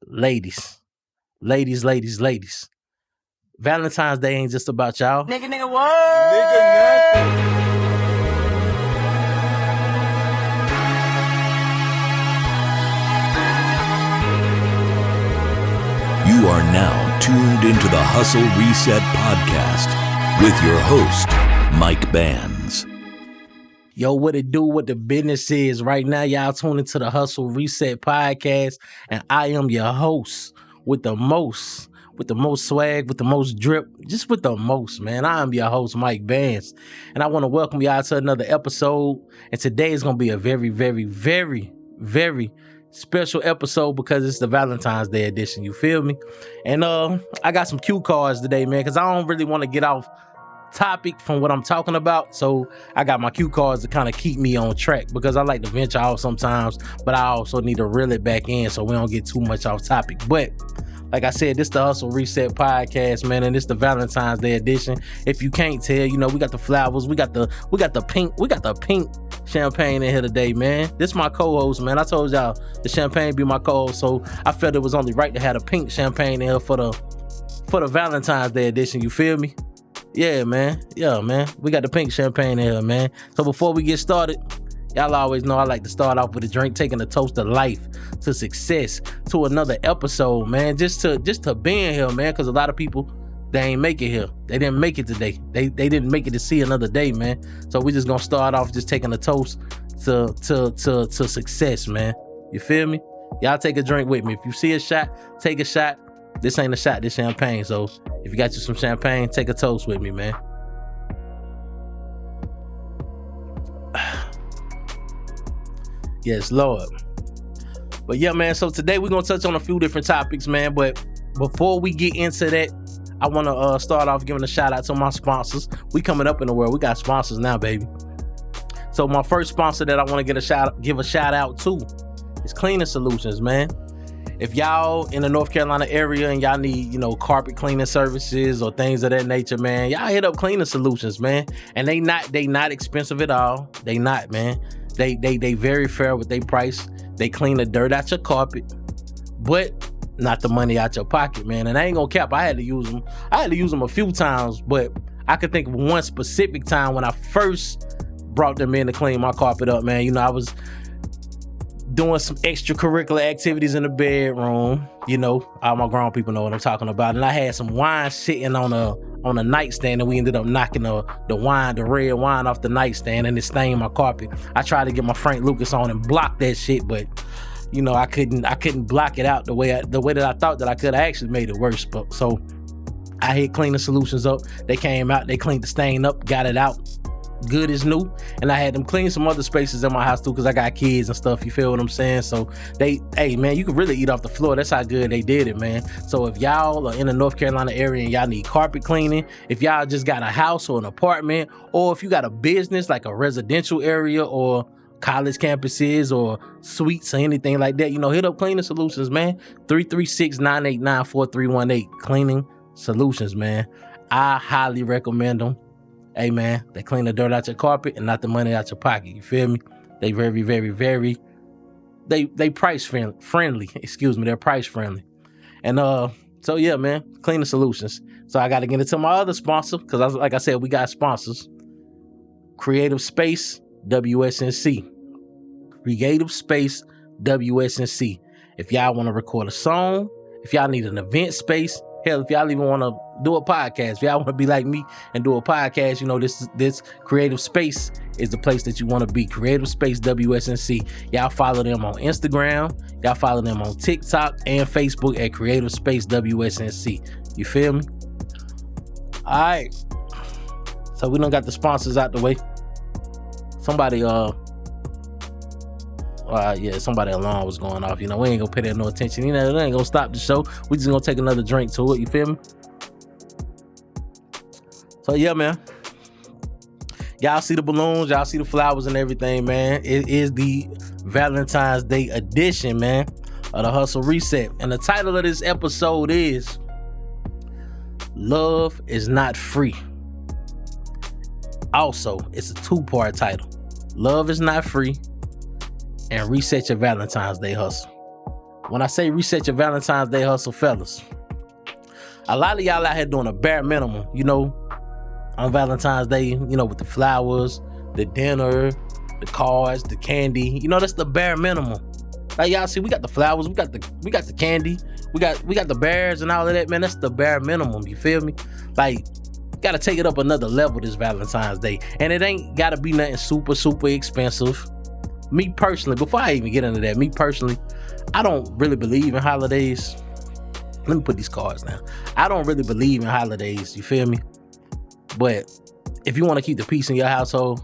ladies, ladies. Valentine's Day ain't just about y'all. Nigga, what? Nigga, nothing. You are now tuned into the Hustle Reset Podcast with your host, Mike Bands. Yo, what it do, what the business is. Right now, y'all tuned into the Hustle Reset Podcast, and I am your host with the most swag, with the most drip, just with the most, man. I am your host, Mike Bands, and I want to welcome y'all to another episode. And today is going to be a very, very, very, very special episode because it's the Valentine's Day edition, you feel me? And I got some cue cards today, man, because I don't really want to get off topic from what I'm talking about, so I got my cue cards to kind of keep me on track because I like to venture off sometimes, but I also need to reel it back in so we don't get too much off topic. But like I said, this the Hustle Reset Podcast, man, and it's the Valentine's Day edition. If you can't tell, you know, we got the flowers, we got the pink champagne in here today, man. This my co-host, man. I told y'all the champagne be my co-host, so I felt it was only right to have a pink champagne in here for the Valentine's Day edition, you feel me? Yeah, man. We got the pink champagne in here, man. So before we get started, y'all always know I like to start off with a drink, taking a toast to life, to success, to another episode, man. Just to being here, man, because a lot of people, they ain't make it here. They didn't make it today. They didn't make it to see another day, man. So we just gonna start off just taking a toast to success, man. You feel me? Y'all take a drink with me. If you see a shot, take a shot. This ain't a shot, this champagne. So if you got you some champagne, take a toast with me, man. Yes, Lord. But yeah, man, so today we're going to touch on a few different topics, man. But before we get into that, I want to start off giving a shout out to my sponsors. We coming up in the world. We got sponsors now, baby. So my first sponsor that I want to give a shout out to is Cleaning Solutions, man. If y'all in the North Carolina area and y'all need, you know, carpet cleaning services or things of that nature, man, y'all hit up Cleaning Solutions, man. And they not expensive at all. They not, man. They very fair with their price. They clean the dirt out your carpet, but not the money out your pocket, man. And I ain't gonna cap. I had to use them a few times, but I could think of one specific time when I first brought them in to clean my carpet up, man. You know, I was doing some extracurricular activities in the bedroom. You know, all my grown people know what I'm talking about. And I had some wine sitting on a nightstand, and we ended up knocking the red wine off the nightstand, and it stained my carpet. I tried to get my Frank Lucas on and block that shit, but you know, I couldn't block it out the way that I thought that I could. I actually made it worse. But so I hit Cleaning Solutions up. They came out, they cleaned the stain up, got it out good as new, and I had them clean some other spaces in my house too, because I got kids and stuff, you feel what I'm saying? So hey man, you can really eat off the floor. That's how good they did it, man. So if y'all are in the North Carolina area and y'all need carpet cleaning, if y'all just got a house or an apartment, or if you got a business like a residential area or college campuses or suites or anything like that, you know, hit up Cleaning Solutions, man. 336-989-4318. Cleaning Solutions, man. I highly recommend them. Hey, man, they clean the dirt out your carpet and not the money out your pocket. You feel me? They very, very, very, they price friendly. Excuse me, they're price friendly. And so yeah, man, Cleaning Solutions. So I got to get into my other sponsor because, like I said, we got sponsors. Creative Space WSNC. Creative Space WSNC. If y'all want to record a song, if y'all need an event space, hell, if y'all even want to do a podcast, if y'all want to be like me and do a podcast, you know, this Creative Space is the place that you want to be. Creative Space WSNC. Y'all follow them on Instagram. Y'all follow them on TikTok and Facebook at Creative Space WSNC. You feel me? All right. So we done got the sponsors out the way. Somebody alarm was going off. You know, we ain't gonna pay that no attention. You know, it ain't gonna stop the show. We just gonna take another drink to it. You feel me? So yeah, man. Y'all see the balloons, y'all see the flowers and everything, man. It is the Valentine's Day edition, man, of the Hustle Reset. And the title of this episode is Love is Not Free. Also, it's a two-part title. Love is Not Free and Reset Your Valentine's Day Hustle. When I say reset your Valentine's Day hustle, fellas, a lot of y'all out here doing a bare minimum, you know, on Valentine's Day, you know, with the flowers, the dinner, the cards, the candy. You know, that's the bare minimum. Like y'all see, we got the flowers, we got the candy, we got the bears and all of that, man. That's the bare minimum. You feel me? Like, gotta take it up another level this Valentine's Day. And it ain't gotta be nothing super, super expensive. Me personally, before I even get into that, me personally, I don't really believe in holidays. Let me put these cards down. I don't really believe in holidays, you feel me? But if you want to keep the peace in your household,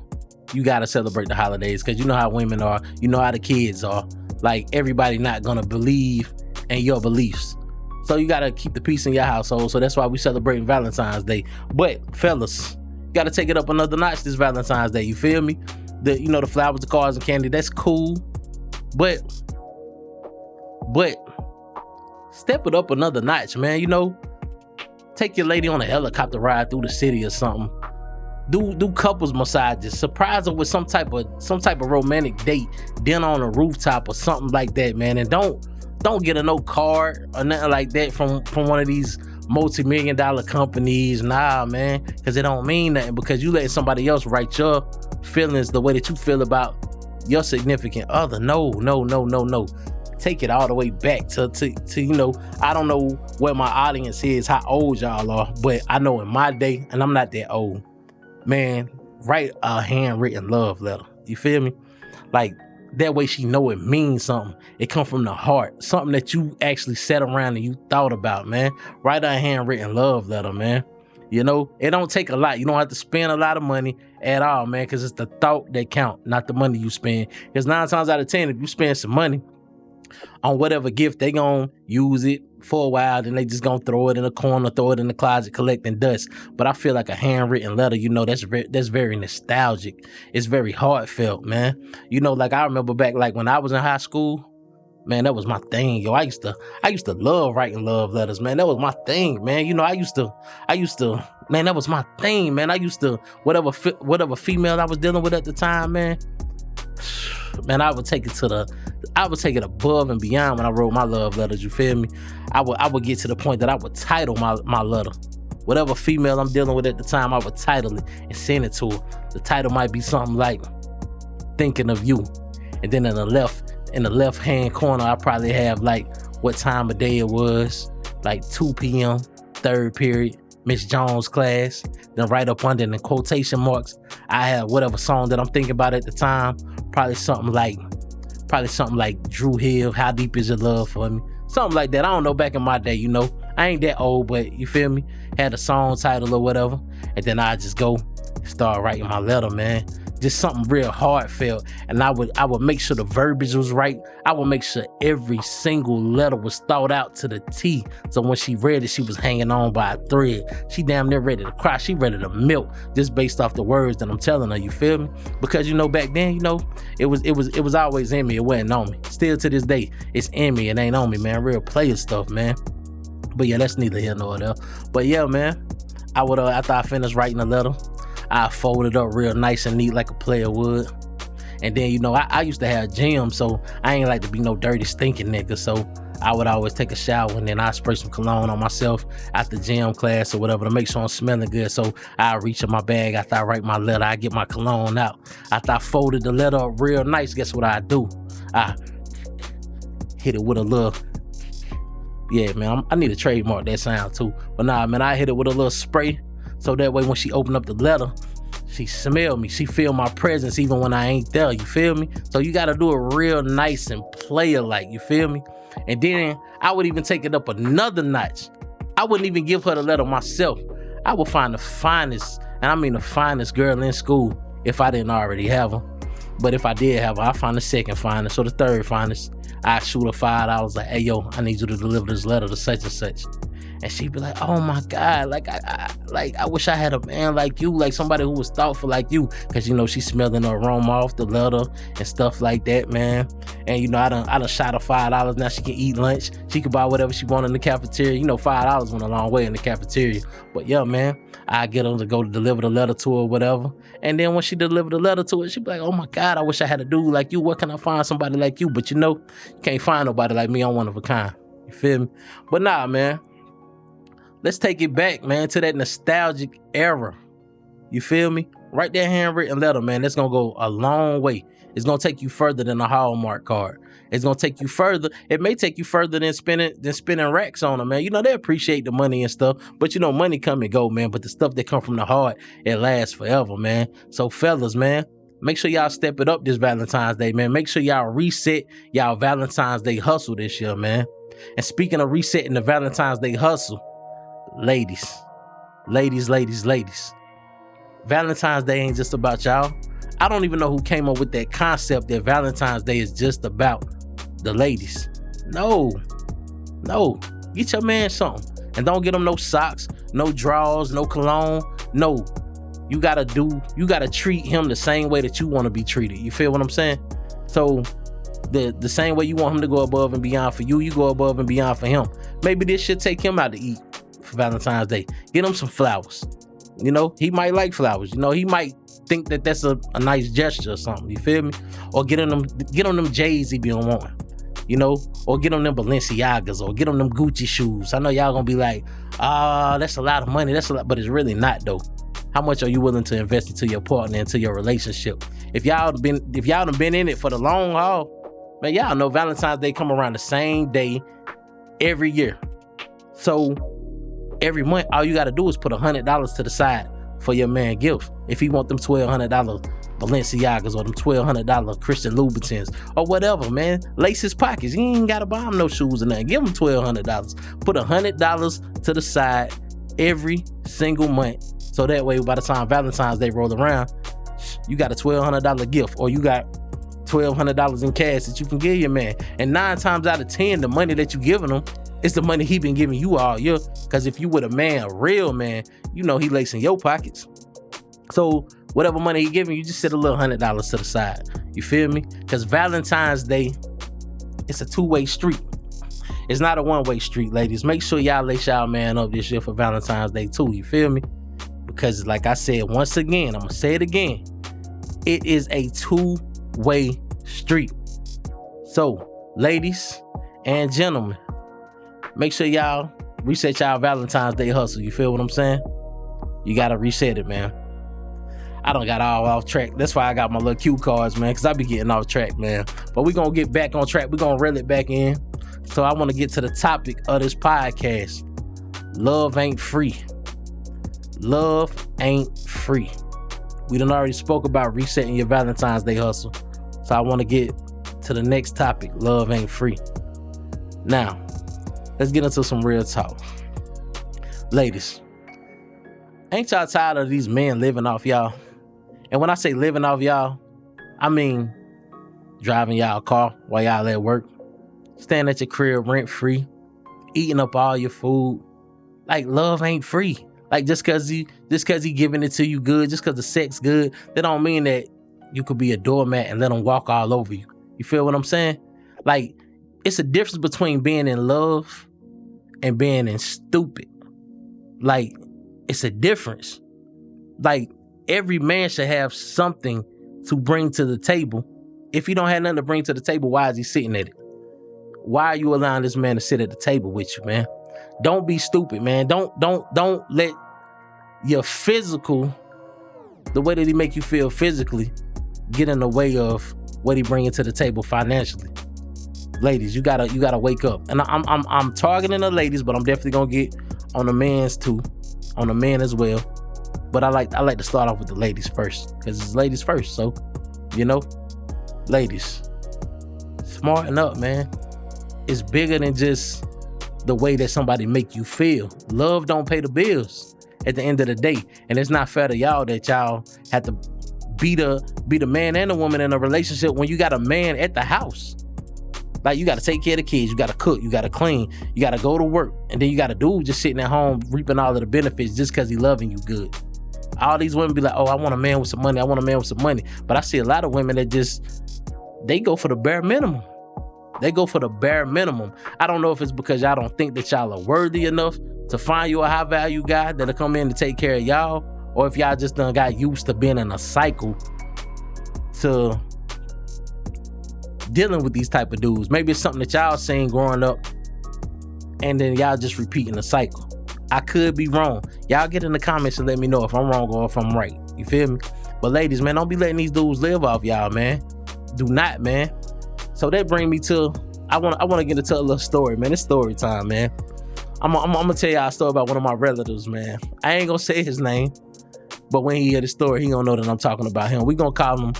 you got to celebrate the holidays, because you know how women are, you know how the kids are. Like, everybody not going to believe in your beliefs. So you got to keep the peace in your household. So that's why we celebrating Valentine's Day. But fellas, you got to take it up another notch this Valentine's Day, you feel me? The flowers, the cards, and candy, that's cool. But step it up another notch, man. You know, take your lady on a helicopter ride through the city or something. Do couples massages. Surprise her with some type of romantic date, dinner on a rooftop or something like that, man. And don't get a no card or nothing like that from one of these multi-million-dollar companies. Nah, man, because it don't mean nothing, because you letting somebody else write your feelings the way that you feel about your significant other. No. Take it all the way back to you know, I don't know what my audience is, how old y'all are, but I know in my day, and I'm not that old, man, write a handwritten love letter. You feel me? Like, that way she know it means something. It come from the heart. Something that you actually sat around and you thought about, man. Write a handwritten love letter, man. You know, it don't take a lot. You don't have to spend a lot of money at all, man, because it's the thought that count, not the money you spend. Because 9 times out of 10, if you spend some money on whatever gift, they gonna use it for a while, then they just gonna throw it in a corner, throw it in the closet, collecting dust. But I feel like a handwritten letter, you know, that's very nostalgic. It's very heartfelt, man. You know, like I remember back, like when I was in high school, man, that was my thing, yo. I used to love writing love letters, man. That was my thing, man. You know, I used to, man, that was my thing, man. I used to, whatever female I was dealing with at the time, man, I would take it above and beyond when I wrote my love letters, you feel me? I would get to the point that I would title my letter. Whatever female I'm dealing with at the time, I would title it and send it to her. The title might be something like "Thinking of You." And then in the left hand corner, I probably have like what time of day it was, like 2 p.m., third period, Miss Jones class. Then right up under in the quotation marks, I have whatever song that I'm thinking about at the time. Probably something like Drew Hill, "How Deep Is Your Love For Me?" Something like that. I don't know, back in my day, you know. I ain't that old, but you feel me? Had a song title or whatever. And then I just go start writing my letter, man. Just something real heartfelt. And I would make sure the verbiage was right. I would make sure every single letter was thought out to the T. So when she read it, she was hanging on by a thread. She damn near ready to cry. She ready to melt just based off the words that I'm telling her, you feel me? Because, you know, back then, you know, it was always in me. It wasn't on me. Still to this day, it's in me. It ain't on me, man. Real player stuff, man. But yeah, that's neither here nor there. But yeah, man, I would, after I finished writing the letter, I fold it up real nice and neat like a player would. And then, you know, I used to have gym, so I ain't like to be no dirty, stinking nigga. So I would always take a shower and then I spray some cologne on myself after gym class or whatever to make sure I'm smelling good. So I reach in my bag after I write my letter. I get my cologne out. After I folded the letter up real nice, guess what I do? I hit it with a little... Yeah, man, I need to trademark that sound too. But nah, man, I hit it with a little spray. So that way when she opened up the letter, she smelled me. She feel my presence even when I ain't there, you feel me? So you gotta do it real nice and player-like, you feel me? And then I would even take it up another notch. I wouldn't even give her the letter myself. I would find the finest, and I mean the finest girl in school if I didn't already have her. But if I did have her, I'd find the second finest or the third finest. I'd shoot her $5, like, "Hey, yo, I need you to deliver this letter to such and such." and she'd be like, oh my God, like I wish I had a man like you, like somebody who was thoughtful like you, because you know she's smelling the aroma off the leather and stuff like that, man. And you know, I done shot her $5. Now she can eat lunch. She can buy whatever she want in the cafeteria. You know, $5 went a long way in the cafeteria. But yeah, man, I get her to go deliver the letter to her or whatever. And then when she delivered the letter to her, she'd be like, oh my God, I wish I had a dude like you. Where can I find somebody like you? But you know, you can't find nobody like me. I'm one of a kind. You feel me? But nah, man, let's take it back, man, to that nostalgic era. You feel me? Write that handwritten letter, man. That's going to go a long way. It's going to take you further than a Hallmark card. It's going to take you further. It may take you further than spending racks on them, man. You know, they appreciate the money and stuff, but you know, money come and go, man. But the stuff that come from the heart, it lasts forever, man. So fellas, man, make sure y'all step it up this Valentine's Day, man. Make sure y'all reset y'all Valentine's Day hustle this year, man. And speaking of resetting the Valentine's Day hustle, ladies, Valentine's Day ain't just about y'all. I don't even know who came up with that concept that Valentine's Day is just about the ladies. No. Get your man something. And don't get him no socks, no drawers, no cologne. No. You gotta treat him the same way that you want to be treated. You feel what I'm saying? So the same way you want him to go above and beyond for you, you go above and beyond for him. Maybe this should take him out to eat for Valentine's Day. Get him some flowers. You know, he might like flowers. You know, he might think that that's a nice gesture or something. You feel me? Or get on them J's he be on wanting. You know, or get on them Balenciagas, or get on them Gucci shoes. I know y'all gonna be like, that's a lot of money. That's a lot, but it's really not though. How much are you willing to invest into your partner, into your relationship? If y'all done been in it for the long haul, man, y'all know Valentine's Day come around the same day every year. So every month, all you gotta do is put $100 to the side for your man gift. If he want them $1,200 Balenciagas or them $1,200 Christian Louboutins or whatever, man, lace his pockets. You ain't gotta buy him no shoes or nothing. Give him $1,200. Put $100 to the side every single month. So that way, by the time Valentine's Day roll around, you got a $1,200 gift, or you got $1,200 in cash that you can give your man. And 9 times out of 10, the money that you giving him, it's the money he been giving you all year. Because if you with a man, a real man, you know he lacing your pockets. So whatever money he giving you, just set a little $100 to the side. You feel me? Because Valentine's Day, it's a 2-way street. It's not a 1-way street, ladies. Make sure y'all lace y'all man up this year for Valentine's Day too. You feel me? Because like I said, once again, I'm going to say it again. It is a 2-way street. So, ladies and gentlemen, make sure y'all reset y'all Valentine's Day hustle. You feel what I'm saying? You got to reset it, man. I done got all off track. That's why I got my little cue cards, man, because I be getting off track, man. But we're going to get back on track. We're going to reel it back in. So I want to get to the topic of this podcast. Love ain't free. Love ain't free. We done already spoke about resetting your Valentine's Day hustle. So I want to get to the next topic. Love ain't free. Now, let's get into some real talk. Ladies, ain't y'all tired of these men living off y'all? And when I say living off y'all, I mean driving y'all car while y'all at work, staying at your crib rent free, eating up all your food. Like, love ain't free. Like, just cause he giving it to you good, just cause the sex good, that don't mean that you could be a doormat and let him walk all over you. You feel what I'm saying? Like, it's a difference between being in love and being in stupid. Like, it's a difference. Like, every man should have something to bring to the table. If he don't have nothing to bring to the table, why is he sitting at it? Why are you allowing this man to sit at the table with you, man? Don't be stupid, man. Don't let your physical, the way that he make you feel physically, get in the way of what he bringing to the table financially. Ladies, you gotta wake up. And I'm targeting the ladies, but I'm definitely gonna get on the men's too, on the men as well. But I like to start off with the ladies first, because it's ladies first. So, you know, ladies, smarten up, man. It's bigger than just the way that somebody make you feel. Love don't pay the bills at the end of the day. And it's not fair to y'all that y'all have to be the man and the woman in a relationship when you got a man at the house. Like, you got to take care of the kids, you got to cook, you got to clean, you got to go to work, and then you got a dude just sitting at home reaping all of the benefits just because he loving you good. All these women be like, oh, I want a man with some money, I want a man with some money. But I see a lot of women that they go for the bare minimum. They go for the bare minimum. I don't know if it's because y'all don't think that y'all are worthy enough to find you a high value guy that'll come in to take care of y'all, or if y'all just done got used to being in a cycle to dealing with these type of dudes. Maybe it's something that y'all seen growing up and then y'all just repeating the cycle. I could be wrong. Y'all get in the comments and let me know if I'm wrong or if I'm right. You feel me? But ladies, man, don't be letting these dudes live off y'all, man. Do not, man. So that bring me to, I want to get into a little story, man. It's story time, man. I'm gonna tell y'all a story about one of my relatives, man. I ain't gonna say his name, but when he hear the story, he gonna know that I'm talking about him. We gonna call him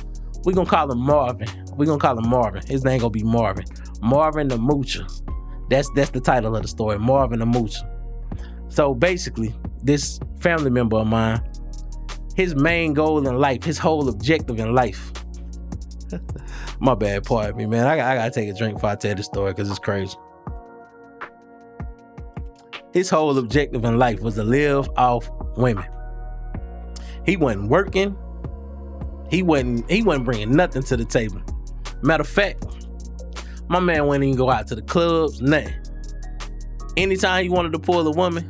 Marvin. We gonna call him Marvin. His name gonna be Marvin. Marvin the Moocher. That's the title of the story, Marvin the Moocher. So basically, this family member of mine, his main goal in life, his whole objective in life. My bad, pardon me, man. I gotta take a drink before I tell this story because it's crazy. His whole objective in life was to live off women. He wasn't working. He wasn't bringing nothing to the table. Matter of fact, my man wouldn't even go out to the clubs, nothing. Anytime he wanted to pull a woman,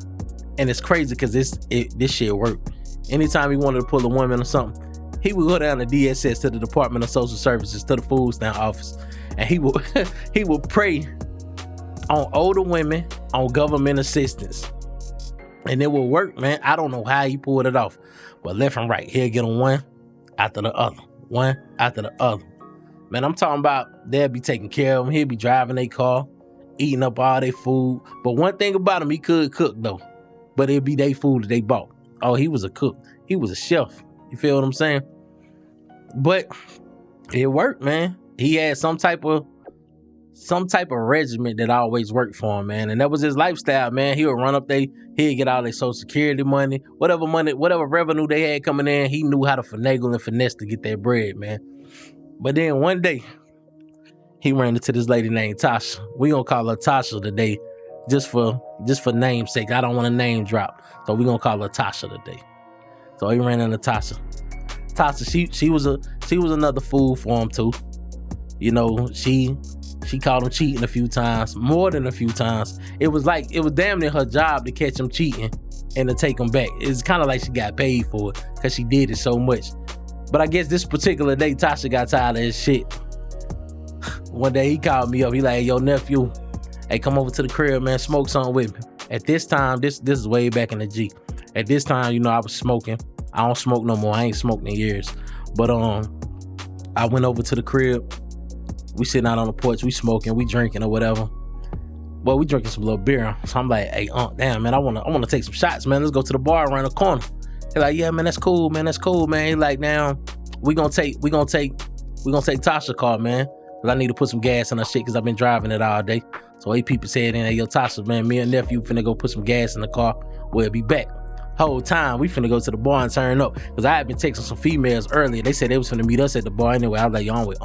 and it's crazy because this shit worked. Anytime he wanted to pull a woman or something, he would go down to DSS, to the Department of Social Services, to the food stamp office, and he would prey on older women on government assistance. And it would work, man. I don't know how he pulled it off, but left and right, he'll get on one after the other. Man, I'm talking about they'll be taking care of him. He'll be driving their car, eating up all their food. But one thing about him, he could cook though. But it'd be their food that they bought. Oh, he was a cook. He was a chef. You feel what I'm saying? But it worked, man. He had some type of regimen that always worked for him, man. And that was his lifestyle, man. He would run up he'd get all their Social Security money, whatever revenue they had coming in, he knew how to finagle and finesse to get that bread, man. But then one day, he ran into this lady named Tasha. We gonna call her Tasha today, just for namesake. I don't want to name drop, so we gonna call her Tasha today. So he ran into Tasha. Tasha, she was another fool for him too. You know, she caught him cheating a few times, more than a few times. It was damn near her job to catch him cheating and to take him back. It's kind of like she got paid for it because she did it so much. But I guess this particular day, Tasha got tired of his shit. One day he called me up. He like, hey, yo, nephew, hey, come over to the crib, man, smoke something with me. At this time, this is way back in the G. At this time, you know, I was smoking. I don't smoke no more. I ain't smoked in years. But I went over to the crib. We sitting out on the porch. We smoking. We drinking or whatever. Well, we drinking some little beer. So I'm like, hey, damn, man, I wanna take some shots, man. Let's go to the bar around the corner. They're like, yeah, man, that's cool, man. He like, now we gonna take Tasha's car, man. Cause I need to put some gas in her shit because I've been driving it all day. So hey, people said, hey, yo, Tasha, man, me and nephew finna go put some gas in the car. We'll be back. Whole time we finna go to the bar and turn up. Cause I had been texting some females earlier. They said they was finna meet us at the bar anyway. I was like, yo, I'm with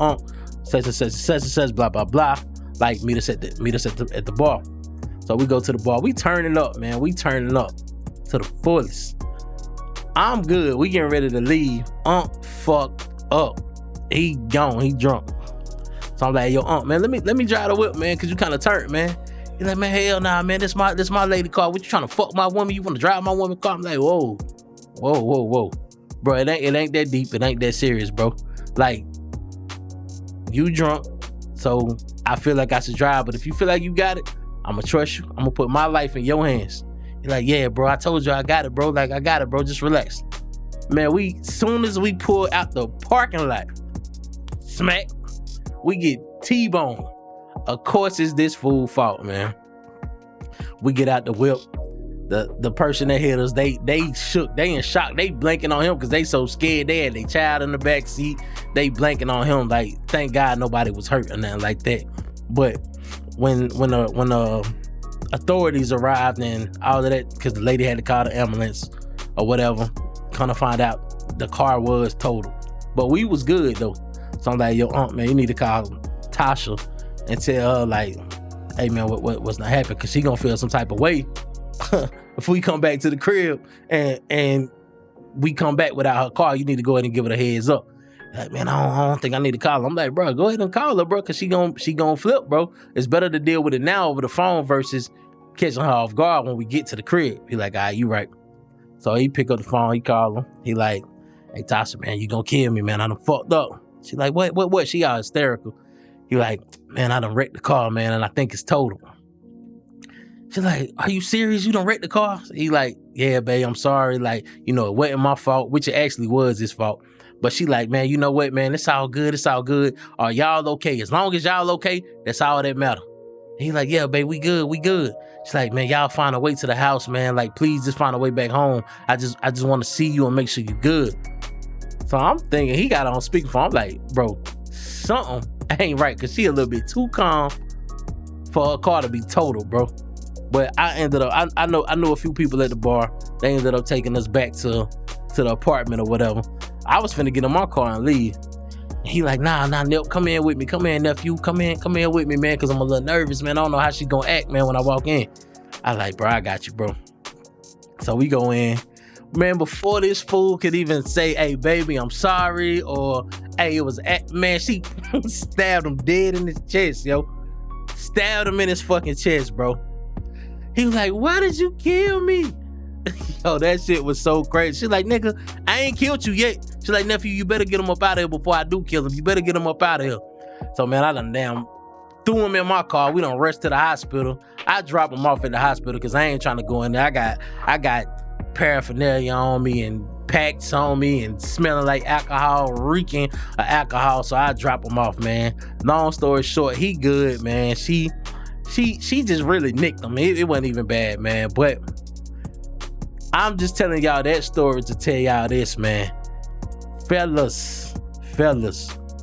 such, blah, blah, blah. Like, meet us at the bar. So we go to the bar. We turning up, man. We turning up to the fullest. I'm good. We getting ready to leave. Fucked up. He gone. He drunk. So I'm like, yo, man, let me drive the whip, man, cause you kind of turned, man. He's like, man, hell nah, man. This my lady car. What, you trying to fuck my woman? You want to drive my woman car? I'm like, whoa, bro. It ain't that deep. It ain't that serious, bro. Like, you drunk, so I feel like I should drive. But if you feel like you got it, I'ma trust you. I'ma put my life in your hands. You're like, yeah, bro. I told you I got it, bro. Like, I got it, bro. Just relax, man. Soon as we pull out the parking lot, smack, we get T-boned. Of course, it's this fool's fault, man. We get out the whip. The person that hit us, they shook. They in shock. They blanking on him because they so scared. They had their child in the back seat. They blanking on him. Like, thank God nobody was hurt or nothing like that. But when the authorities arrived and all of that, because the lady had to call the ambulance or whatever, kind of find out the car was totaled. But we was good though. So I'm like, yo, man, you need to call Tasha and tell her like, hey man, what's not happening? Cause she gonna feel some type of way if we come back to the crib and we come back without her car. You need to go ahead and give her a heads up. Like, man, I don't think I need to call her. I'm like, bro, go ahead and call her, bro, cause she gonna flip, bro. It's better to deal with it now over the phone versus catching her off guard when we get to the crib. He like, all right, you right. So he pick up the phone, he call him. He like, hey Tasha, man, you gonna kill me, man. I done fucked up. She like, what? She all hysterical. He like, man, I done wrecked the car, man, and I think it's total. She like, are you serious? You done wrecked the car? He like, yeah, babe, I'm sorry. Like, it wasn't my fault, which it actually was his fault. But she like, man, you know what, man? It's all good. It's all good. Are y'all okay? As long as y'all okay, that's all that matter. He like, yeah, babe, we good. She's like, man, y'all find a way to the house, man. Like, please just find a way back home. I just want to see you and make sure you good. So I'm thinking he got on speakerphone. I'm like, bro, something ain't right, cause she a little bit too calm for her car to be total, bro. But I ended up, I know a few people at the bar. They ended up taking us back to the apartment or whatever. I was finna get in my car and leave. He like, nah, Nip, come in with me. Come in, nephew. Come in with me, man, because I'm a little nervous, man. I don't know how she gonna act, man, when I walk in. I like, bro, I got you, bro. So we go in. Man, before this fool could even say, hey, baby, I'm sorry, or, hey, it was, man, she stabbed him dead in his chest, yo. Stabbed him in his fucking chest, bro. He was like, why did you kill me? Yo, that shit was so crazy. She's like, nigga, I ain't killed you yet. She's like, nephew, you better get him up out of here before I do kill him. You better get him up out of here. So, man, I done damn threw him in my car. We done rushed to the hospital. I dropped him off at the hospital because I ain't trying to go in there. I got paraphernalia on me and packs on me and smelling like alcohol, reeking of alcohol. So I drop him off, man. Long story short, he good, man. She just really nicked him. It wasn't even bad, man. But I'm just telling y'all that story to tell y'all this, man. Fellas,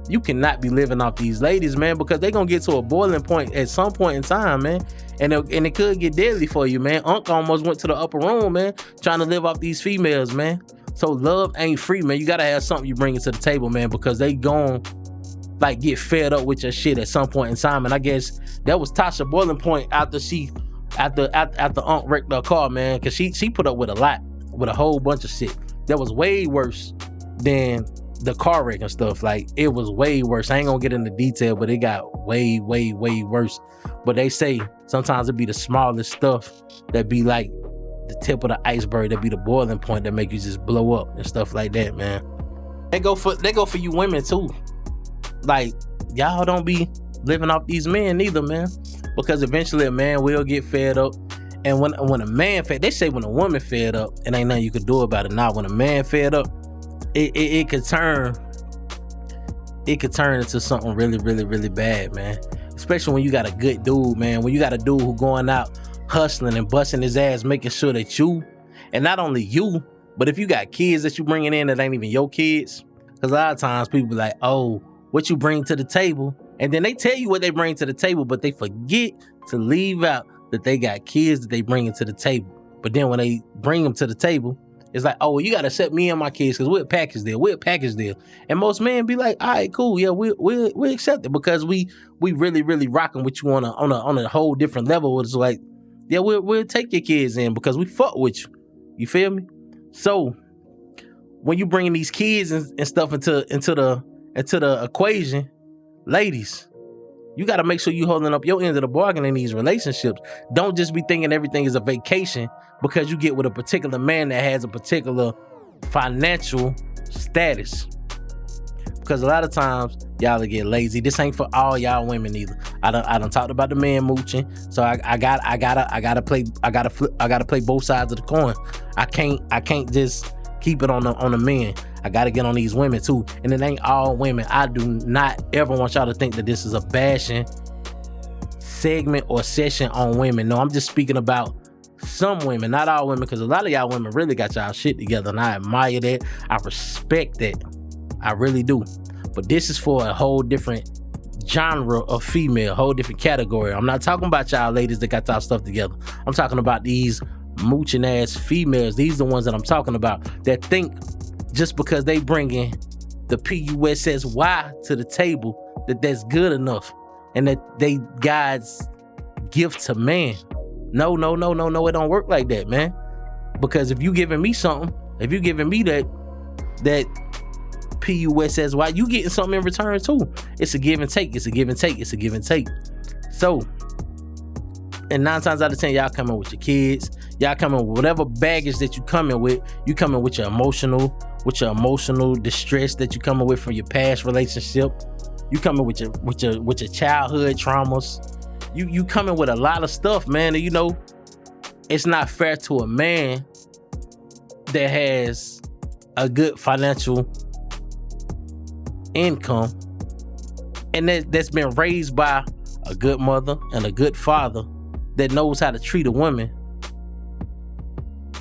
you cannot be living off these ladies, man, because they gonna get to a boiling point at some point in time, man. And it could get deadly for you, man. Unc almost went to the upper room, man, trying to live off these females, man. So love ain't free, man. You gotta have something you bring to the table, man, because they gon' like get fed up with your shit at some point in time. And I guess that was Tasha boiling point after Unc wrecked her car, man, because she put up with a whole bunch of shit that was way worse than the car wreck and stuff. Like, it was way worse. I ain't gonna get into detail, but it got way worse. But they say sometimes it be the smallest stuff that be like the tip of the iceberg, that be the boiling point that make you just blow up and stuff like that, man. They go for you women too. Like, y'all don't be living off these men neither, man, because eventually a man will get fed up. And when a man they say when a woman fed up, it ain't nothing you could do about it. Now, when a man fed up, it could turn into something really bad, man. Especially when you got a good dude, man. When you got a dude who going out hustling and busting his ass, making sure that you, and not only you, but if you got kids that you bringing in that ain't even your kids, because a lot of times people be like, oh, what you bring to the table, and then they tell you what they bring to the table, but they forget to leave out that they got kids that they bring into the table. But then when they bring them to the table, it's like, oh, well, you got to accept me and my kids because we're a package deal. And most men be like, all right, cool. Yeah, we accept it because we really rocking with you on a whole different level. It's like, yeah, we'll take your kids in because we fuck with you. You feel me? So when you bringing these kids and stuff into the equation, ladies, you got to make sure you holding up your end of the bargain in these relationships. Don't just be thinking everything is a vacation because you get with a particular man that has a particular financial status. Because a lot of times y'all get lazy. This ain't for all y'all women either. I done talked about the man mooching, so I gotta play both sides of the coin. I can't just keep it on the men. I gotta get on these women too. And it ain't all women. I do not ever want y'all to think that this is a bashing segment or session on women. No, I'm just speaking about some women, not all women, because a lot of y'all women really got y'all shit together, and I admire that. I respect that. I really do. But this is for a whole different genre of female, whole different category. I'm not talking about y'all ladies that got y'all stuff together. I'm talking about these mooching ass females. These are the ones that I'm talking about that think just because they bringing the PUSSY to the table that's good enough. and that they God's gift to man. No, it don't work like that, man. Because if you giving me something, if you giving me that PUSSY, you getting something in return too. It's a give and take. So, and 9 times out of 10, y'all coming with your kids. Y'all coming with whatever baggage that you coming with. You coming with your emotional distress that you coming with from your past relationship. You coming with your childhood traumas. You coming with a lot of stuff, man. And you know, it's not fair to a man that has a good financial income and that's been raised by a good mother and a good father that knows how to treat a woman,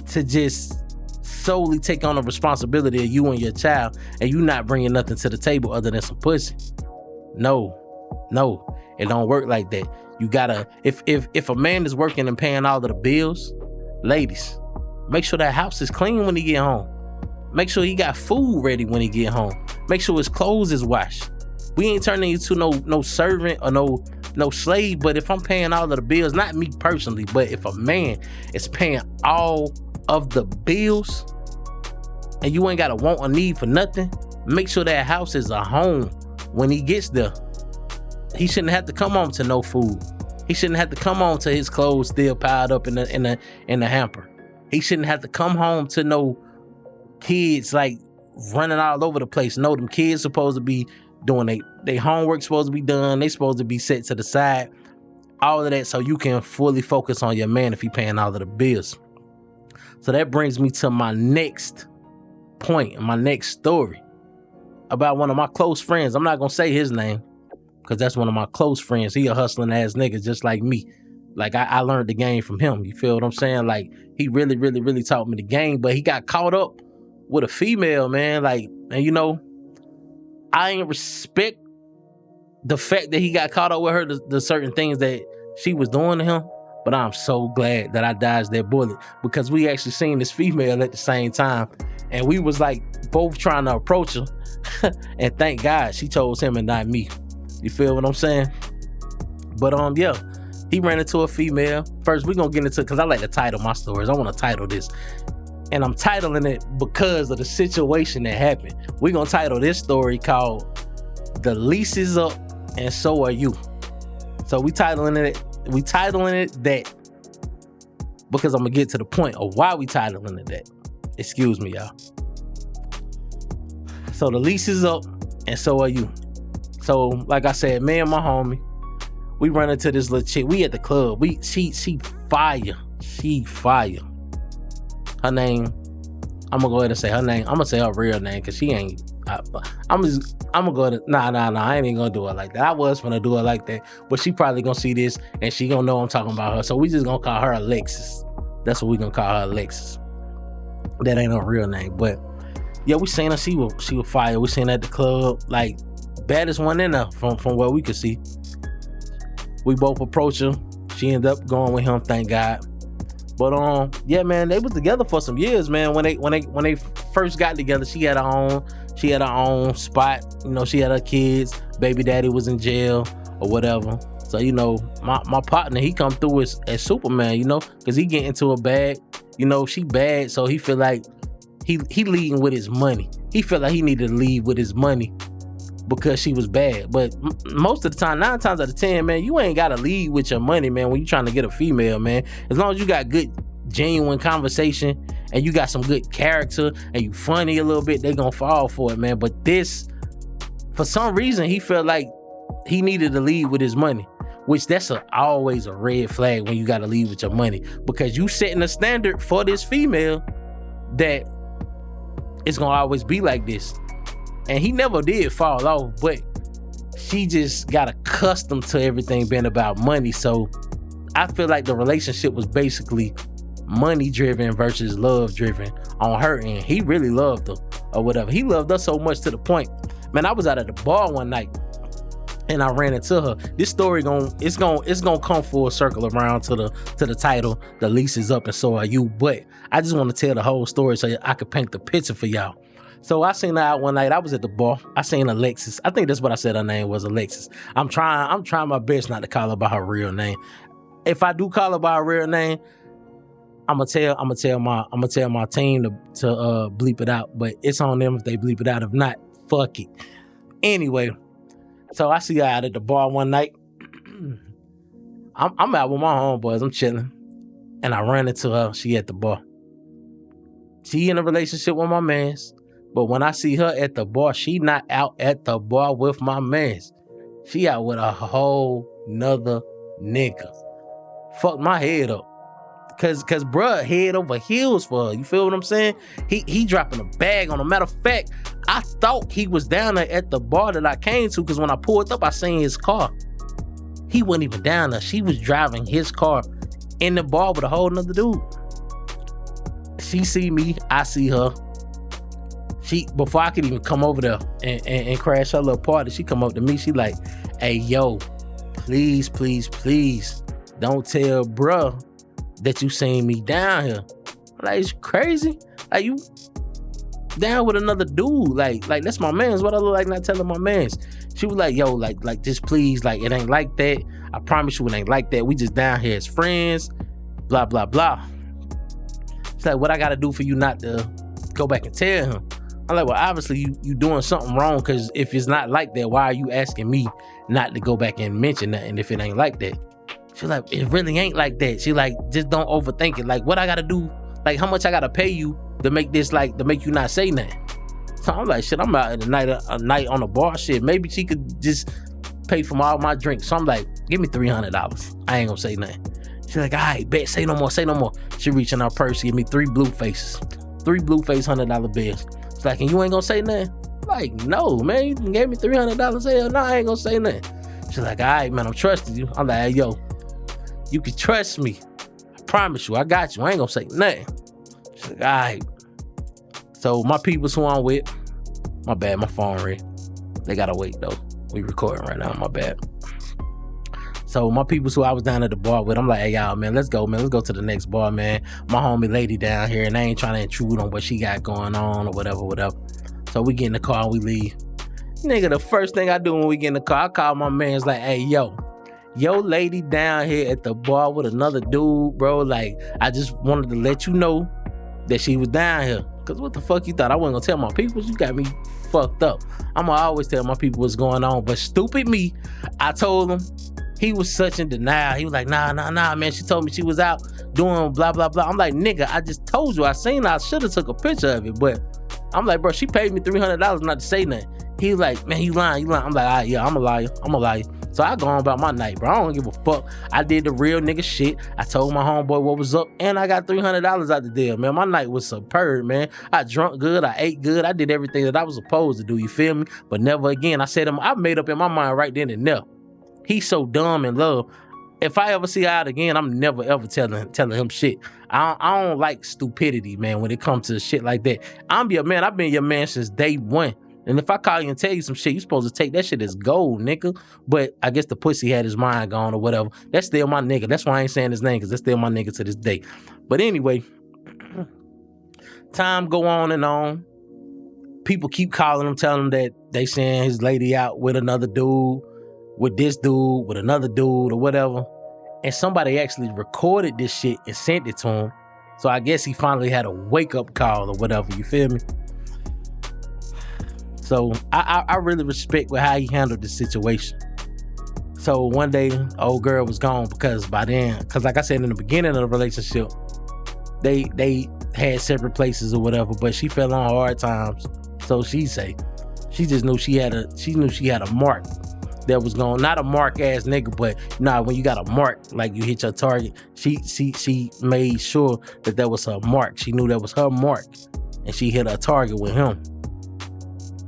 to just solely take on the responsibility of you and your child, and you not bringing nothing to the table other than some pussy. No, it don't work like that. You gotta, if a man is working and paying all of the bills, ladies, make sure that house is clean when he get home. Make sure he got food ready when he get home. Make sure his clothes is washed. We ain't turning you to no servant or no slave, but if I'm paying all of the bills, not me personally, but if a man is paying all of the bills and you ain't got a want or need for nothing, make sure that house is a home when he gets there. He shouldn't have to come home to no food. He shouldn't have to come home to his clothes still piled up in the hamper. He shouldn't have to come home to no kids like running all over the place. No, them kids supposed to be doing they homework, supposed to be done. They supposed to be set to the side. All of that so you can fully focus on your man if he paying all of the bills. So that brings me to my next point, my next story about one of my close friends. I'm not gonna say his name because that's one of my close friends. He a hustling ass nigga just like me. Like I learned the game from him. You feel what I'm saying? Like he really taught me the game, but he got caught up with a female, man. Like, and you know, I ain't respect the fact that he got caught up with her, the certain things that she was doing to him. But I'm so glad that I dodged that bullet because we actually seen this female at the same time. And we was like both trying to approach her. And thank God she chose him and not me. You feel what I'm saying? But yeah, he ran into a female. First, we're going to get into, because I like to title my stories. I want to title this. And I'm titling it because of the situation that happened. We're going to title this story called The Lease Is Up and So Are You. So we titling it that because I'm going to get to the point of why we titling it that. Excuse me, y'all. So the lease is up and so are you. So like I said, me and my homie, we run into this little chick. We at the club. She fire. She fire. Her name, I'm gonna go ahead and say her name. I'm gonna say her real name because she ain't. I'm gonna go to nah. I ain't even gonna do it like that. I was gonna do it like that, but she probably gonna see this and she gonna know I'm talking about her. So we just gonna call her Alexis. That's what we gonna call her, Alexis. That ain't her real name, but yeah, we seen her. She was fire. We seen her at the club, like baddest one in there from what we could see. We both approached her. She ended up going with him, thank God. But yeah, man, they was together for some years, man. When they first got together, she had her own spot. You know, she had her kids. Baby daddy was in jail or whatever. So you know, my partner, he come through as Superman, you know, because he get into a bag. You know, she bad, so he feel like he leading with his money. He felt like he needed to lead with his money because she was bad. But most of the time, 9 times out of 10, man, you ain't got to lead with your money, man, when you trying to get a female, man. As long as you got good, genuine conversation and you got some good character and you funny a little bit, they gonna fall for it, man. But this, for some reason, he felt like he needed to lead with his money, which that's always a red flag when you got to lead with your money, because you setting a standard for this female that it's gonna always be like this. And he never did fall off, but she just got accustomed to everything being about money. So I feel like the relationship was basically money driven versus love driven on her end. He really loved her or whatever. He loved her so much to the point, man, I was out at the bar one night and I ran into her. This story it's gonna come full circle around to the title, The Lease Is Up and So Are You. But I just want to tell the whole story so I could paint the picture for y'all. So I seen her out one night. I was at the bar. I seen Alexis. I think that's what I said her name was, Alexis. I'm trying my best not to call her by her real name. If I do call her by her real name, I'm gonna tell my team to bleep it out. But it's on them if they bleep it out. If not, fuck it. Anyway, so I see her out at the bar one night. I'm out with my homeboys. I'm chilling, and I run into her. She at the bar. She in a relationship with my mans, but when I see her at the bar, she not out at the bar with my mans. She out with a whole nother nigga. Fuck my head up. Cause bruh head over heels for her. You feel what I'm saying? He dropping a bag on her. Matter of fact, I thought he was down there at the bar that I came to, because when I pulled up, I seen his car. He wasn't even down there. She was driving his car in the bar with a whole nother dude. She see me, I see her. Before I could even come over there and crash her little party, she come up to me, she like, hey, yo, please, don't tell bruh that you seen me down here. I'm like, it's crazy? Like, you down with another dude? Like that's my mans. What I look like not telling my mans? She was like, yo, like just please, like it ain't like that. I promise you it ain't like that. We just down here as friends, blah, blah, blah. She's like, what I gotta do for you not to go back and tell him? I'm like, well, obviously you doing something wrong, because if it's not like that, why are you asking me not to go back and mention that? And if it ain't like that? She's like, it really ain't like that. She like, just don't overthink it. Like, what I gotta do? Like, how much I gotta pay you to make this, like, to make you not say nothing? So I'm like, shit, I'm out at a night on the bar. Shit, maybe she could just pay for all my drinks. So I'm like, give me $300. I ain't gonna say nothing. She's like, all right, bet, say no more. She reach in her purse, give me three blue face $100 bills. It's like, and you ain't gonna say nothing? Like, no, man, you gave me $300. Hell no, I ain't gonna say nothing. She's like, all right, man, I'm trusting you. I'm like, hey, yo, you can trust me. I promise you, I got you. I ain't gonna say nothing. She's like, all right. So my peoples who I'm with, my bad, my phone ring. They gotta wait though. We recording right now, my bad. So my peoples who I was down at the bar with, I'm like, hey y'all, man, let's go to the next bar, man. My homie lady down here, and I ain't trying to intrude on what she got going on or whatever. So we get in the car and we leave. Nigga, the first thing I do when we get in the car, I call my man's like, hey, yo lady down here at the bar with another dude, bro. Like, I just wanted to let you know that she was down here. Cause what the fuck you thought I wasn't gonna tell my people? You got me fucked up. I'ma always tell my people what's going on. But stupid me, I told him. He was such in denial. He was like, nah, man. She told me she was out doing blah, blah, blah. I'm like, nigga, I just told you. I seen her. I should have took a picture of it. But I'm like, bro, she paid me $300 not to say nothing. He was like, man, you lying. I'm like, all right, yeah, I'm a liar. So I go on about my night, bro. I don't give a fuck. I did the real nigga shit. I told my homeboy what was up, and I got $300 out the deal, man. My night was superb, man. I drunk good. I ate good. I did everything that I was supposed to do, you feel me? But never again. I made up in my mind right then and there. He's so dumb in love. If I ever see her out again, I'm never ever telling him shit. I don't like stupidity, man, when it comes to shit like that. I'm your man. I've been your man since day one. And if I call you and tell you some shit, you supposed to take that shit as gold, nigga. But I guess the pussy had his mind gone or whatever. That's still my nigga. That's why I ain't saying his name, because that's still my nigga to this day. But anyway, time go on and on. People keep calling him, telling him that they saying his lady out with another dude, with this dude, with another dude or whatever. And somebody actually recorded this shit and sent it to him. So I guess he finally had a wake-up call or whatever, you feel me? So I really respect how he handled the situation. So one day, old girl was gone because like I said in the beginning of the relationship, they had separate places or whatever, but she fell on hard times. So she just knew she had a mark that was going, not a mark ass nigga, but when you got a mark, like you hit your target, she made sure that was her mark. She knew that was her mark, and she hit her target with him.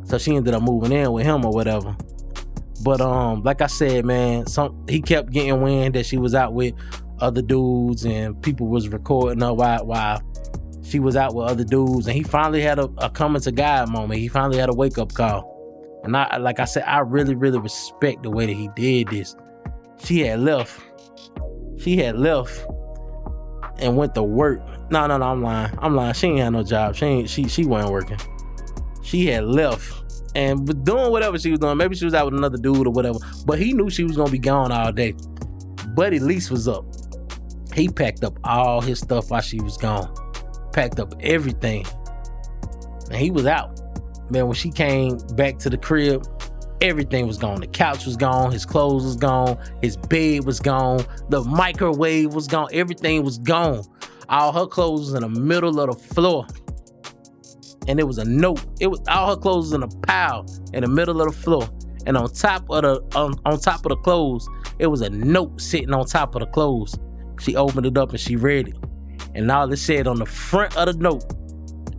So she ended up moving in with him or whatever. But like I said, man, he kept getting wind that she was out with other dudes, and people was recording her while she was out with other dudes, and he finally had a coming to God moment. He finally had a wake up call. And like I said, I really, really respect the way that he did this. She had left and went to work. No, I'm lying. She ain't had no job. She wasn't working. she had left and was doing whatever she was doing. Maybe she was out with another dude or whatever, but he knew she was gonna be gone all day. Buddy lease was up. He packed up all his stuff while she was gone. Packed up everything. And he was out. Man, when she came back to the crib, everything was gone. The couch was gone. His clothes was gone. His bed was gone. The microwave was gone. Everything was gone. All her clothes was in the middle of the floor. And it was a note. It was all her clothes was in a pile in the middle of the floor. And on top of the clothes, it was a note sitting on top of the clothes. She opened it up and she read it. And all it said on the front of the note,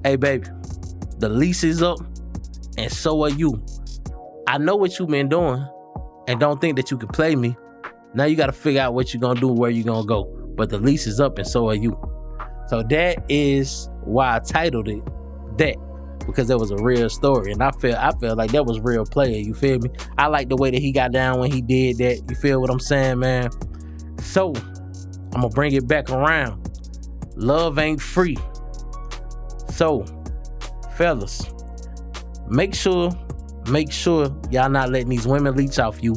"Hey baby, the lease is up and so are you. I know what you've been doing and don't think that you can play me. Now you got to figure out what you're going to do, where you're going to go. But the lease is up and so are you." So that is why I titled it that, because that was a real story. And I felt like that was real play. You feel me? I like the way that he got down when he did that. You feel what I'm saying, man? So I'm going to bring it back around. Love ain't free. So, fellas, make sure y'all not letting these women leech off you.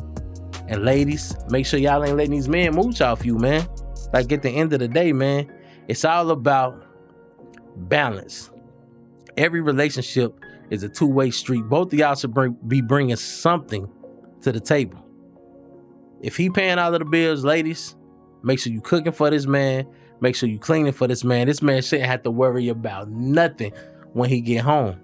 And ladies, make sure y'all ain't letting these men mooch off you, man. Like at the end of the day, man, it's all about balance. Every relationship is a two-way street. Both of y'all should be bringing something to the table. If he paying all of the bills, ladies, make sure you cooking for this man. Make sure you cleaning for this man. This man shouldn't have to worry about nothing when he get home.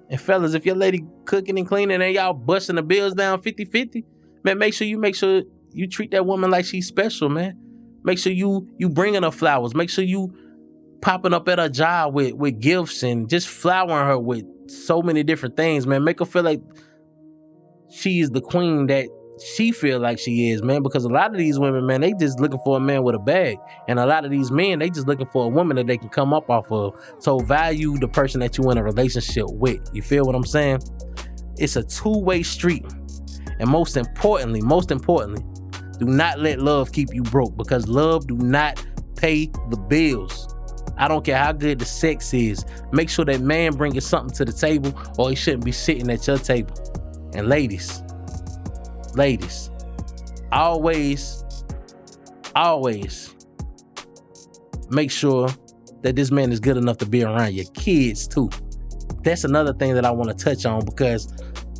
And fellas, if your lady cooking and cleaning and y'all busting the bills down 50-50, man, make sure you treat that woman like she's special, man. Make sure you bringing her flowers. Make sure you popping up at her job with gifts and just flowering her with so many different things, man. Make her feel like she is the queen that she feel like she is, man. Because a lot of these women, man, they just looking for a man with a bag. And a lot of these men, they just looking for a woman that they can come up off of. So value the person that you in a relationship with. You feel what I'm saying? It's a two-way street. And most importantly, do not let love keep you broke, because love do not pay the bills. I don't care how good the sex is. Make sure that man bringing something to the table, or he shouldn't be sitting at your table. And ladies, always make sure that this man is good enough to be around your kids too. That's another thing that I want to touch on, because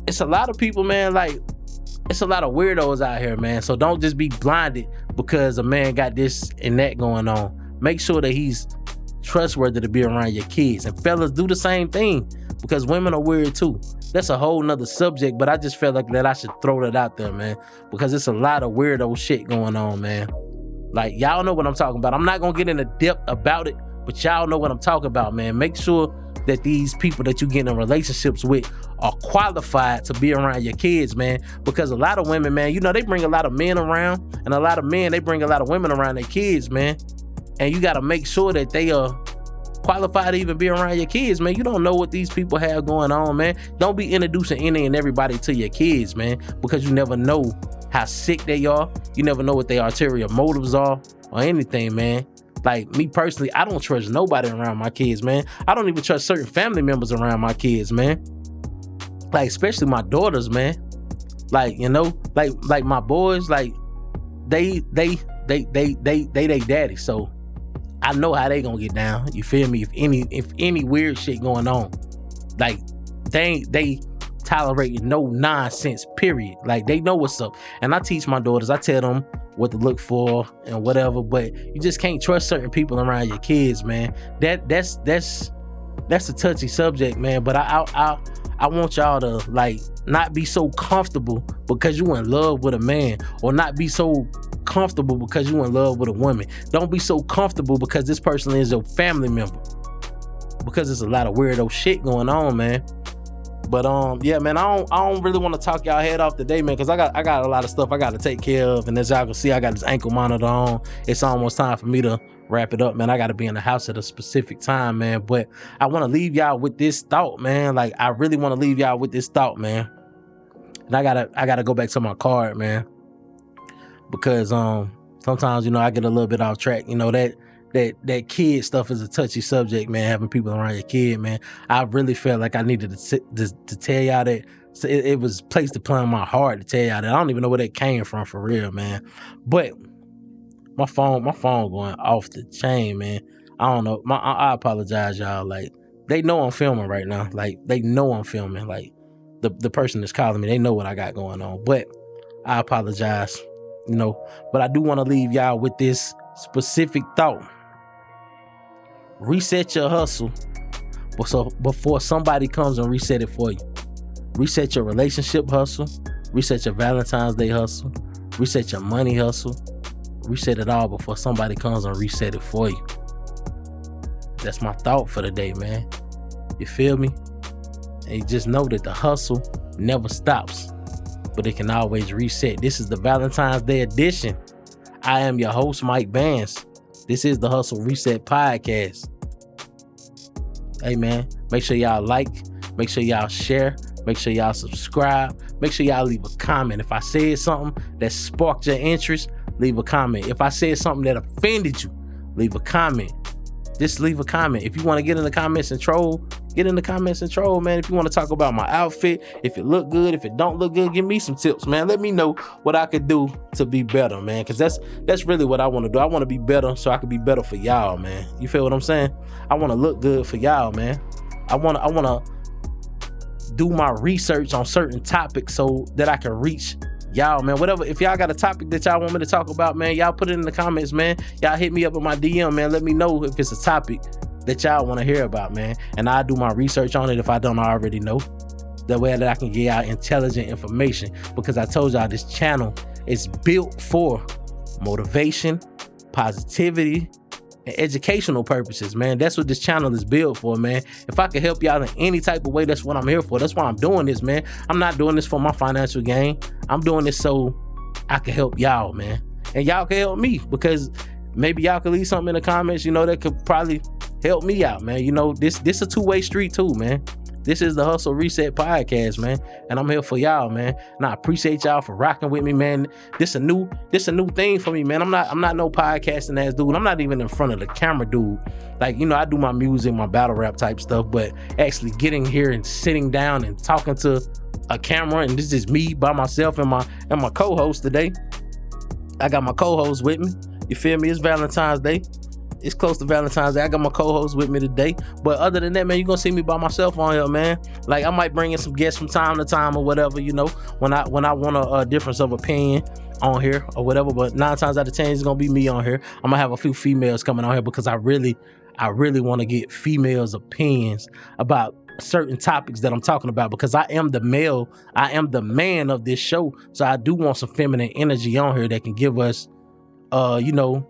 it's a lot of people, man, like it's a lot of weirdos out here, man. So don't just be blinded because a man got this and that going on. Make sure that he's trustworthy to be around your kids. And fellas, do the same thing, because women are weird too. That's a whole nother subject, but I just felt like that I should throw that out there, man, because it's a lot of weirdo shit going on, man. Like, y'all know what I'm talking about. I'm not gonna get into depth about it, but y'all know what I'm talking about, man. Make sure that these people that you get in relationships with are qualified to be around your kids, man. Because a lot of women, man, you know, they bring a lot of men around, and a lot of men, they bring a lot of women around their kids, man. And you gotta make sure that they are qualified to even be around your kids, man. You don't know what these people have going on, man. Don't be introducing any and everybody to your kids, man, because you never know how sick they are. You never know what their ulterior motives are or anything, man. Like me personally, I don't trust nobody around my kids, man. I don't even trust certain family members around my kids, man. Like, especially my daughters, man. Like, you know, like my boys, like they daddy. So I know how they gonna get down. You feel me? If any weird shit going on, like they tolerate no nonsense, period. Like, they know what's up. And I teach my daughters, I tell them what to look for and whatever, but you just can't trust certain people around your kids, man. That's a touchy subject, man. But I want y'all to, like, not be so comfortable because you in love with a man, or not be so comfortable because you in love with a woman. Don't be so comfortable because this person is your family member, because there's a lot of weirdo shit going on, man. But yeah, man, I don't really want to talk y'all head off today, man, because I got a lot of stuff I got to take care of, and as y'all can see, I got this ankle monitor on. It's almost time for me to wrap it up, man. I got to be in the house at a specific time, man. But I want to leave y'all with this thought, man. Like, I really want to leave y'all with this thought, man. And I gotta go back to my card, man, because sometimes, you know, I get a little bit off track. You know, that that kid stuff is a touchy subject, man. Having people around your kid, man. I really felt like I needed to tell y'all that. So it was placed upon my heart to tell y'all that. I don't even know where that came from for real, man. But my phone going off the chain, man. I don't know. I apologize, y'all. Like, they know I'm filming right now. Like, they know I'm filming. Like, the person that's calling me, they know what I got going on. But I apologize, you know. But I do want to leave y'all with this specific thought. Reset your hustle before somebody comes and reset it for you. Reset your relationship hustle. Reset your Valentine's Day hustle. Reset your money hustle. Reset it all before somebody comes and reset it for you. That's my thought for the day, man. You feel me? And just know that the hustle never stops, but it can always reset. This is the Valentine's Day edition. I am your host, Mike Bands. This is the Hustle Reset Podcast. Hey, man, make sure y'all like, make sure y'all share, make sure y'all subscribe, make sure y'all leave a comment. If I said something that sparked your interest, leave a comment. If I said something that offended you, leave a comment. Just leave a comment. If you want to get in the comments and troll, get in the comments and troll, man. If you want to talk about my outfit, if it look good, if it don't look good, give me some tips, man. Let me know what I could do to be better, man. Because that's really what I want to do. I want to be better so I can be better for y'all, man. You feel what I'm saying? I want to look good for y'all, man. I want to do my research on certain topics so that I can reach y'all, man. Whatever, if y'all got a topic that y'all want me to talk about, man, y'all put it in the comments, man. Y'all hit me up in my DM, man. Let me know if it's a topic that y'all want to hear about, man. And I'll do my research on it if I don't already know. That way that I can get y'all intelligent information. Because I told y'all this channel is built for motivation, positivity, and educational purposes, man. That's what this channel is built for, man. If I can help y'all in any type of way, that's what I'm here for. That's why I'm doing this, man. I'm not doing this for my financial gain. I'm doing this so I can help y'all, man. And y'all can help me, because maybe y'all can leave something in the comments, you know, that could probably help me out, man. You know, this a two-way street too, man. This is the Hustle Reset Podcast, man. And I'm here for y'all, man. And I appreciate y'all for rocking with me, man. This a new thing for me, man. I'm not no podcasting ass dude. I'm not even in front of the camera dude. Like, you know, I do my music, my battle rap type stuff, but actually getting here and sitting down and talking to a camera, and this is me by myself and my co-host today. I got my co-host with me. You feel me? It's Valentine's Day. It's close to Valentine's Day. I got my co-host with me today. But other than that, man, you're going to see me by myself on here, man. Like, I might bring in some guests from time to time or whatever, you know, when I want a difference of opinion on here or whatever. But 9 times out of 10, it's going to be me on here. I'm going to have a few females coming on here because I really want to get females' opinions about certain topics that I'm talking about, because I am the male. I am the man of this show. So I do want some feminine energy on here that can give us, you know,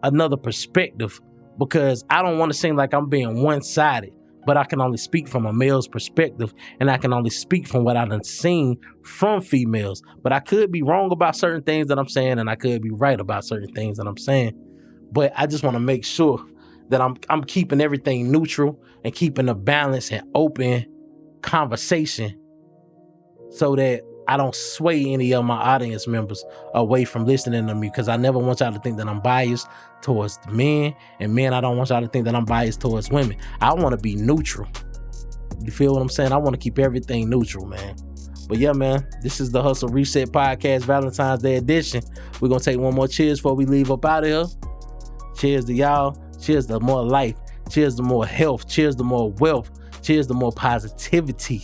another perspective, because I don't want to seem like I'm being one-sided, but I can only speak from a male's perspective, and I can only speak from what I've done seen from females. But I could be wrong about certain things that I'm saying, and I could be right about certain things that I'm saying. But I just want to make sure that I'm keeping everything neutral and keeping a balanced and open conversation so that I don't sway any of my audience members away from listening to me, because I never want y'all to think that I'm biased towards men, and men, I don't want y'all to think that I'm biased towards women. I want to be neutral. You feel what I'm saying? I want to keep everything neutral, man. But yeah, man, this is the Hustle Reset Podcast, Valentine's Day edition. We're going to take one more cheers before we leave up out of here. Cheers to y'all. Cheers to more life. Cheers to more health. Cheers to more wealth. Cheers to more positivity.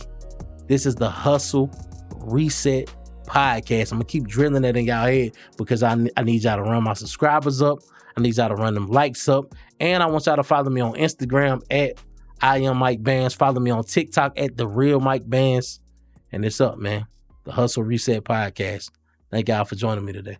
This is the Hustle Reset Podcast. I'm gonna keep drilling that in y'all head, because I need y'all to run my subscribers up. I need y'all to run them likes up, and I want y'all to follow me on Instagram at I am Mike Bands. Follow me on TikTok at The Real Mike Bands. And it's up, man. The Hustle Reset Podcast. Thank y'all for joining me today.